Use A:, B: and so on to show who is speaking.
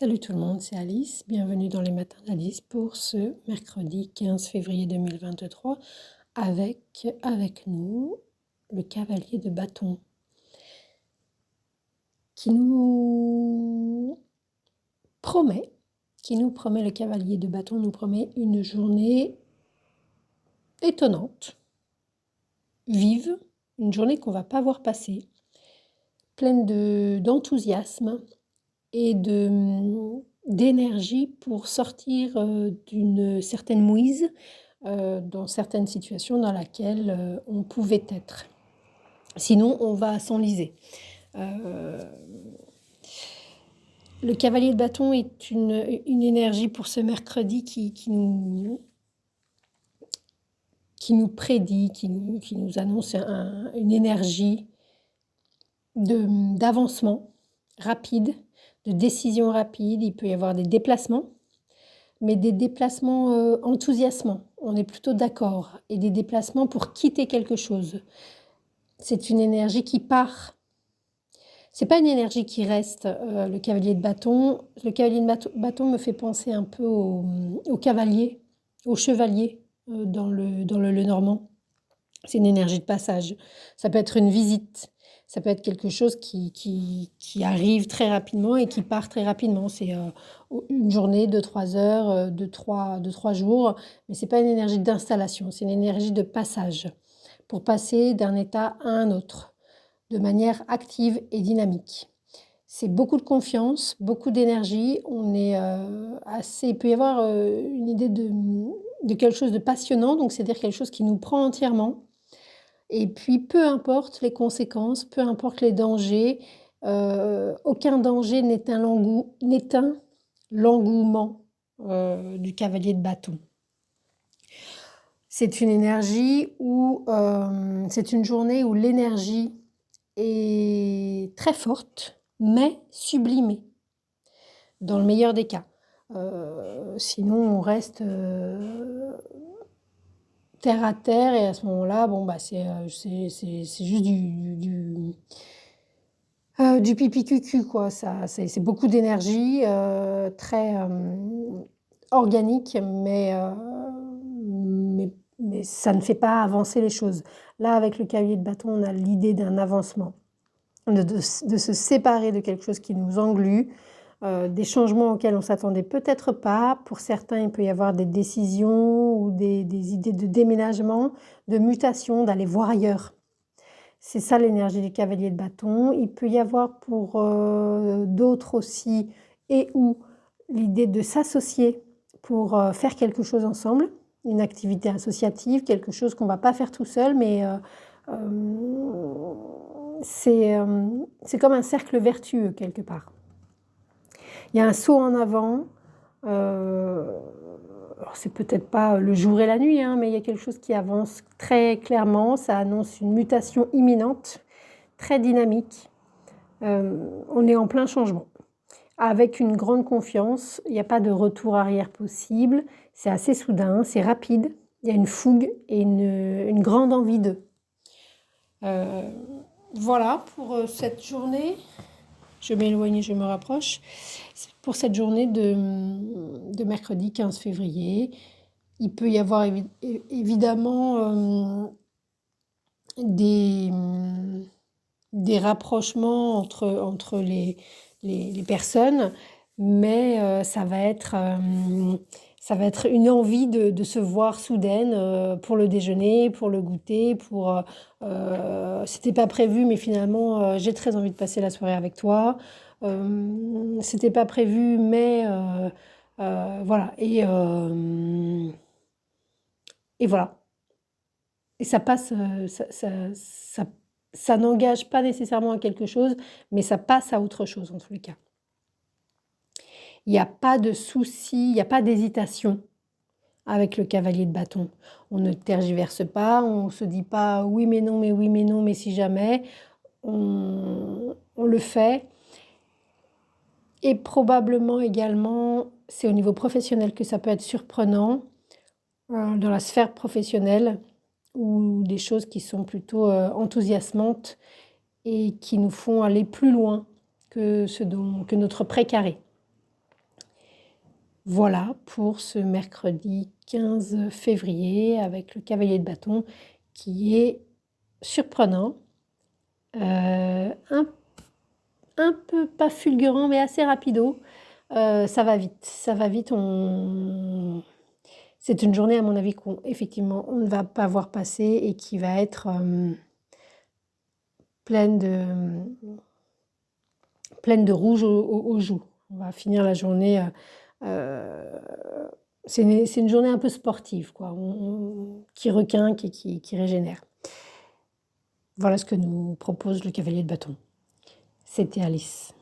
A: Salut tout le monde, c'est Alice. Bienvenue dans les matins d'Alice pour ce mercredi 15 février 2023 avec nous le cavalier de bâton qui nous promet, le cavalier de bâton nous promet une journée étonnante, vive, une journée qu'on va pas voir passer, pleine d'enthousiasme et d'énergie pour sortir d'une certaine mouise dans certaines situations dans lesquelles on pouvait être. Sinon, on va s'enliser. Le cavalier de bâton est une énergie pour ce mercredi qui nous prédit, qui nous annonce une énergie d'avancement rapide, de décision rapide. Il peut y avoir des déplacements, mais des déplacements enthousiasmants, on est plutôt d'accord, et des déplacements pour quitter quelque chose. C'est une énergie qui part. C'est pas une énergie qui reste, le cavalier de bâton. Le cavalier de bâton me fait penser un peu au cavalier, au chevalier dans le normand. C'est une énergie de passage. Ça peut être une visite. Ça peut être quelque chose qui arrive très rapidement et qui part très rapidement. C'est une journée de 3 heures, de 3 jours, mais ce n'est pas une énergie d'installation, c'est une énergie de passage, pour passer d'un état à un autre, de manière active et dynamique. C'est beaucoup de confiance, beaucoup d'énergie. Il peut y avoir une idée de quelque chose de passionnant, donc c'est-à-dire quelque chose qui nous prend entièrement. Et puis, peu importe les conséquences, peu importe les dangers, aucun danger n'éteint l'engouement du cavalier de bâton. C'est une c'est une journée où l'énergie est très forte, mais sublimée, dans le meilleur des cas. Sinon, on reste terre à terre, et à ce moment-là, c'est juste du pipi cucu, quoi. C'est beaucoup d'énergie, très organique, mais ça ne fait pas avancer les choses. Là, avec le cavalier de bâton, on a l'idée d'un avancement, de se séparer de quelque chose qui nous englue, des changements auxquels on ne s'attendait peut-être pas. Pour certains, il peut y avoir des décisions ou des idées de déménagement, de mutation, d'aller voir ailleurs. C'est ça l'énergie du cavalier de bâton. Il peut y avoir pour d'autres aussi ou l'idée de s'associer pour faire quelque chose ensemble, une activité associative, quelque chose qu'on ne va pas faire tout seul, mais c'est comme un cercle vertueux quelque part. Il y a un saut en avant, alors c'est peut-être pas le jour et la nuit, mais il y a quelque chose qui avance très clairement, ça annonce une mutation imminente, très dynamique. On est en plein changement, avec une grande confiance, il n'y a pas de retour arrière possible, c'est assez soudain, c'est rapide, il y a une fougue et une grande envie d'eux. Voilà pour cette journée. Je m'éloigne, je me rapproche. Pour cette journée de mercredi 15 février, il peut y avoir évidemment des rapprochements entre les personnes, mais ça va être une envie de se voir soudaine pour le déjeuner, pour le goûter, c'était pas prévu, mais finalement j'ai très envie de passer la soirée avec toi. C'était pas prévu, mais voilà. Et voilà. Et ça passe, ça n'engage pas nécessairement à quelque chose, mais ça passe à autre chose en tous les cas. Il n'y a pas de souci, il n'y a pas d'hésitation avec le cavalier de bâton. On ne tergiverse pas, on ne se dit pas oui mais non, mais oui mais non, mais si jamais. On le fait. Et probablement également, c'est au niveau professionnel que ça peut être surprenant, dans la sphère professionnelle, ou des choses qui sont plutôt enthousiasmantes et qui nous font aller plus loin que notre précaré. Voilà pour ce mercredi 15 février avec le cavalier de bâton qui est surprenant, un peu pas fulgurant mais assez rapido. Ça va vite, on c'est une journée à mon avis qu'on effectivement on ne va pas voir passer et qui va être, pleine de, pleine de rouge aux joues. On va finir la journée, c'est une journée un peu sportive quoi, qui requinque et qui régénère. Voilà ce que nous propose le cavalier de bâton. C'était Alice.